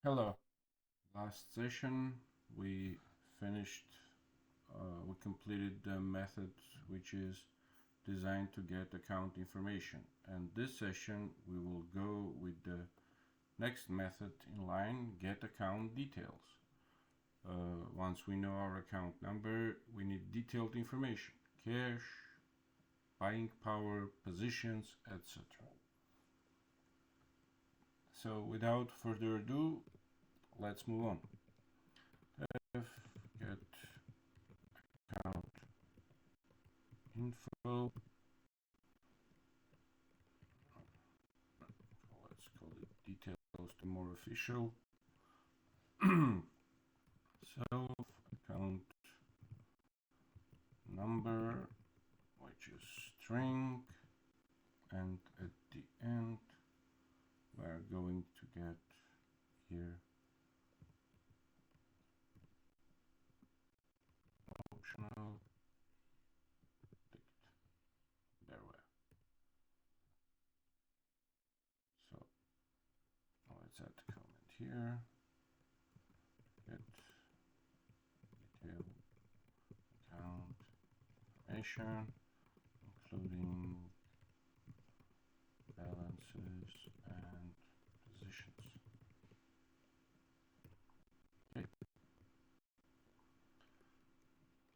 Hello. Last session we finished, we completed the method which is designed to get account information. And this session we will go with the next method in line, get account details. Once we know our account number, we need detailed information, cash, buying power, positions, etc. So without further ado, let's move on. Get account info. Let's call it details to more official. Self account number, which is string, and at the end we're going to get here optional ticked. There we are. So let's add a comment here. Get detail account information, including balances and positions. Okay.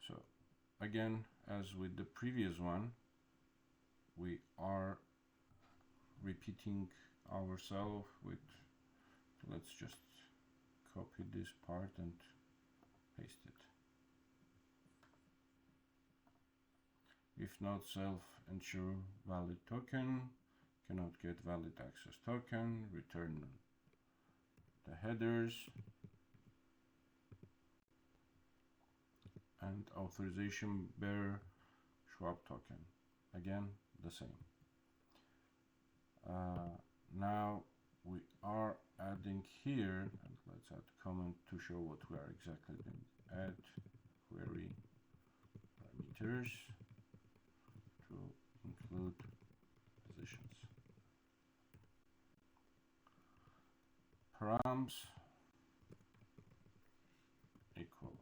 So again, as with the previous one, we are repeating ourselves with, let's just copy this part and paste it. If not self ensure valid token, cannot get valid access token, return the headers, and authorization bearer Schwab token. Again, the same. Now we are adding here, and let's add a comment to show what we are exactly doing. Add query parameters to include positions. Params equal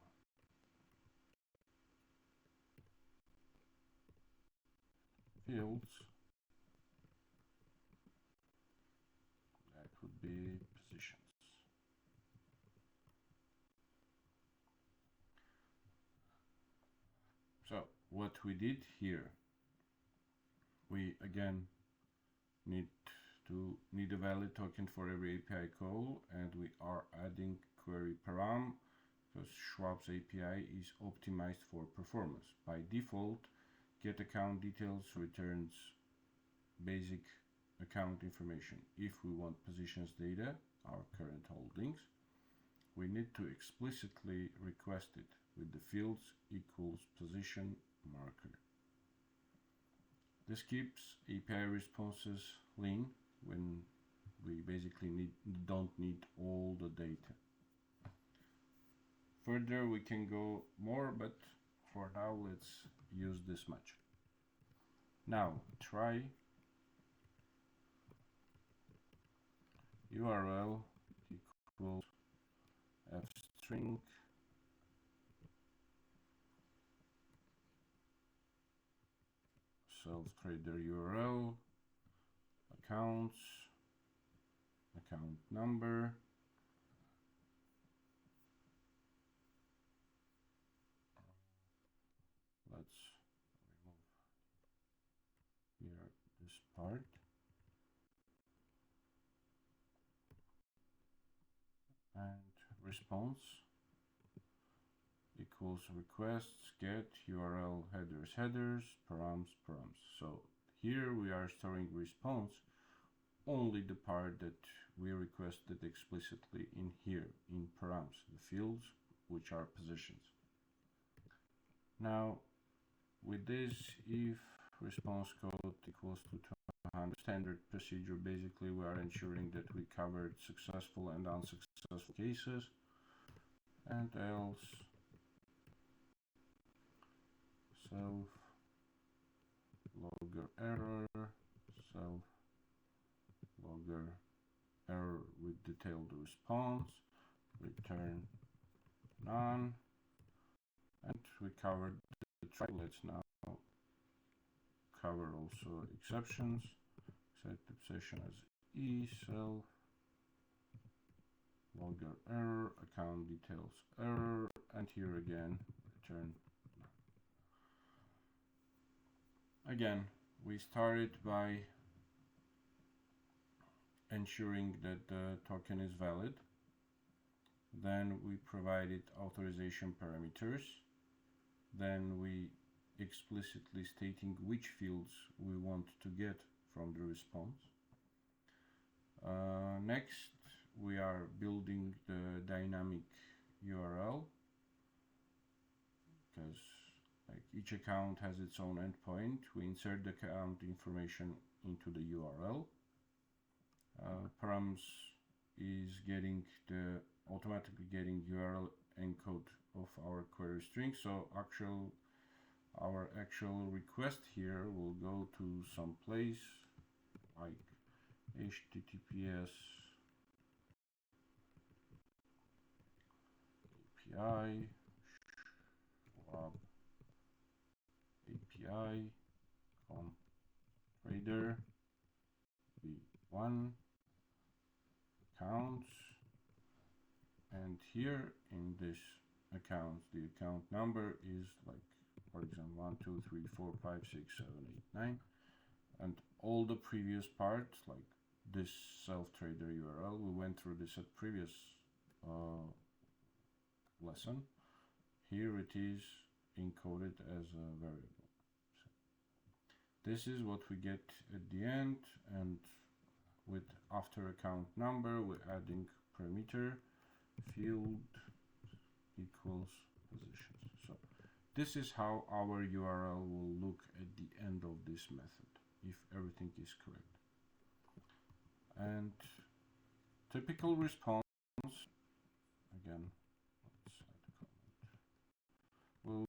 fields, that would be positions. So what we did here, we again need a valid token for every API call, and we are adding query param because Schwab's API is optimized for performance. By default, get account details returns basic account information. If we want positions data, our current holdings, we need to explicitly request it with the fields equals position marker. This keeps API responses lean when we basically don't need all the data. Further, we can go more, but for now let's use this much. Now try URL equals fstring self-trader URL, accounts, account number, let's remove here this part, and response equals requests get URL headers params. So here we are storing response only the part that we requested explicitly in here in params, the fields which are positions. Now with this, if response code equals to 200, standard procedure, basically we are ensuring that we covered successful and unsuccessful cases, and else self logger error, self logger error with detailed response, return none, and we covered the try. Let's now cover also exceptions. Set the session as E, self, logger error, account details error, and here again return none. Again, we started by ensuring that the token is valid. Then we provided authorization parameters. Then we explicitly stating which fields we want to get from the response. Next, we are building the dynamic URL, because like each account has its own endpoint. We insert the account information into the URL. Params is automatically getting URL encode of our query string. So our actual request here will go to some place like HTTPS API, Schwab API, trader v1 accounts, and here in this account, the account number is like, for example, 1, 2, 3, 4, 5, 6, 7, 8, 9, and all the previous parts, like this self-trader URL, we went through this at previous lesson. Here it is encoded as a variable. So this is what we get at the end, and with after account number, we're adding parameter field equals positions. So this is how our URL will look at the end of this method, if everything is correct. And typical response, again, let's add a comment, will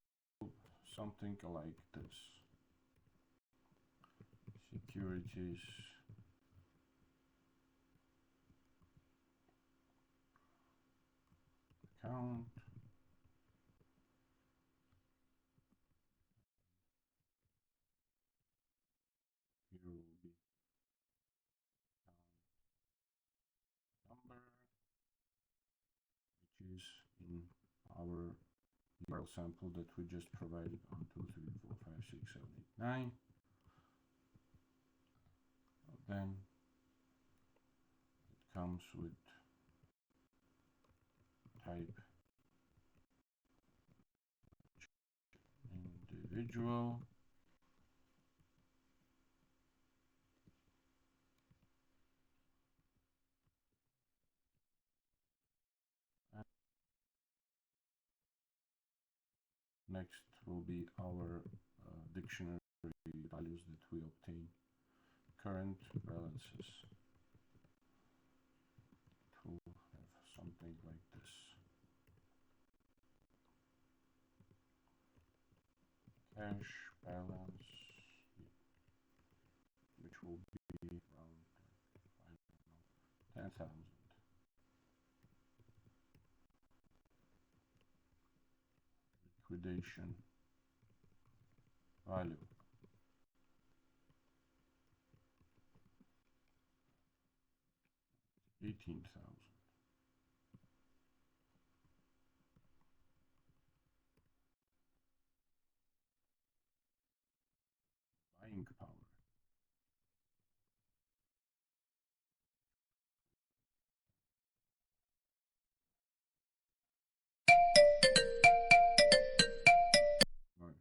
something like this. Securities account, here will be account number, which is in our URL sample that we just provided on 2, 3, 4, 5, 6, 7, 8, 9. Then it comes with type individual, and next will be our dictionary values that we obtain. Current balances. It will have something like this. Cash balance, which will be around, I don't know, 10,000. Liquidation value, 18,000. Buying power, right.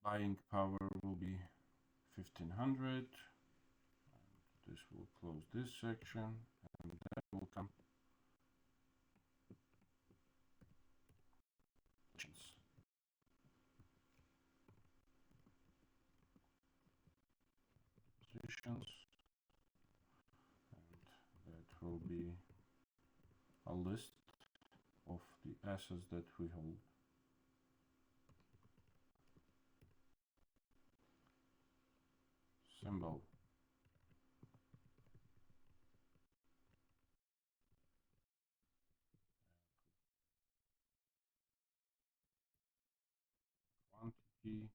Buying power will be 1500. This will close this section, and then will come positions, and that will be a list of the assets that we hold. symbol. Quantity.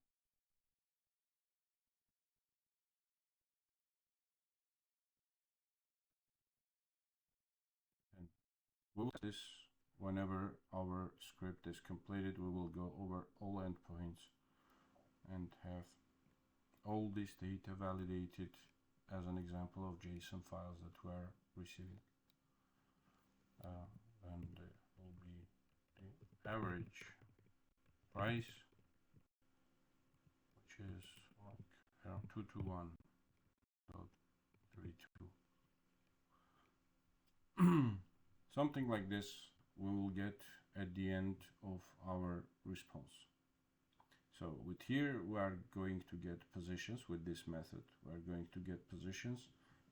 And we'll do this whenever our script is completed. We will go over all endpoints and have all this data validated as an example of JSON files that we're receiving. And will be the average price, which is like around 221.32. Something like this we will get at the end of our response. So with here we are going to get positions with this method. We are going to get positions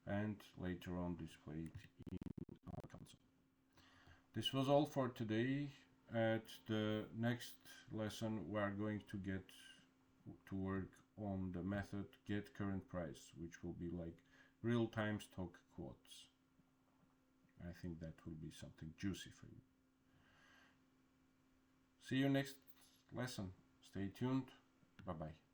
and later on display it in our console. This was all for today. At the next lesson we are going to get to work on the method get current price, which will be like real-time stock quotes. I think that will be something juicy for you. See you next lesson. Stay tuned. Bye bye.